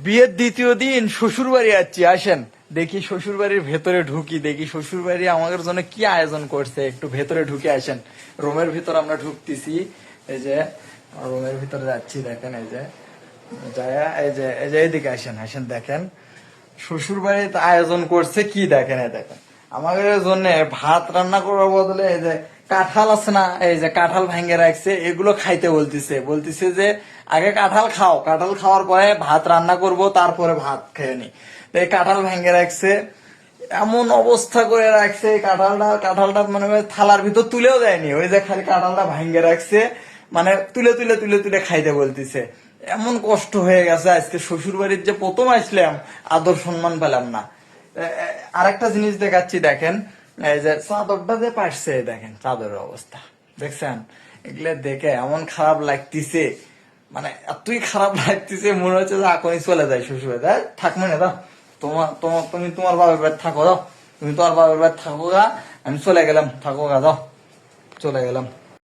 বিয়ের দ্বিতীয় দিন শ্বশুর বাড়ি যাচ্ছি, আসেন দেখি শ্বশুর বাড়ির ভেতরে ঢুকি, দেখি শ্বশুর বাড়ি আমাদের জন্য কি আয়োজন করছে। একটু ভেতরে ঢুকে আসেন, রুমের ভিতর আমরা ঢুকতেছি। এই যে রুমের ভিতরে যাচ্ছি, দেখেন এই যে যায়া এই যে এদিকে আসেন, আসেন দেখেন শ্বশুর বাড়িতে আয়োজন করছে কি, দেখেন এই দেখেন আমাদের জন্য ভাত রান্না করার বদলে এই যে কাঁঠাল আছে না, এই যে কাঁঠাল ভাঙ্গে রাখছে, এগুলো খাইতে বলতেছে যে আগে কাঁঠাল খাও, কাঁঠাল খাওয়ার পরে ভাত রান্না করব, তারপরে ভাত খেয়ে নি। তো এই কাঁঠাল ভাঙ্গে রাখছে, এমন অবস্থা করে রাখছে এই কাঁঠালটা মানে থালার ভিতর তুলেও দেয়নি, ওই যে খালি কাঁঠালটা ভাঙ্গে রাখছে, মানে তুলে তুলে তুলে তুলে খাইতে বলতেছে। এমন কষ্ট হয়ে গেছে আজকে শ্বশুর বাড়ির যে প্রথম আসলাম, আদর সম্মান পেলাম না। আরেকটা জিনিস দেখাচ্ছি, দেখেন এই যে চাদরটা যে পাশছে, দেখেন চাদরের অবস্থা দেখছেন, এগুলো দেখে এমন খারাপ লাগতেছে, মানে এতই খারাপ লাগতেছে মনে হচ্ছে যে এখনই চলে যায় শ্বশুর বাড়ি। থাকবে না দাও, তুমি তোমার বাবার বাড়ি থাকো, দাও তুমি তোমার বাবার বাড়ি থাকো গা, আমি চলে গেলাম, থাকো গা, দাও চলে গেলাম।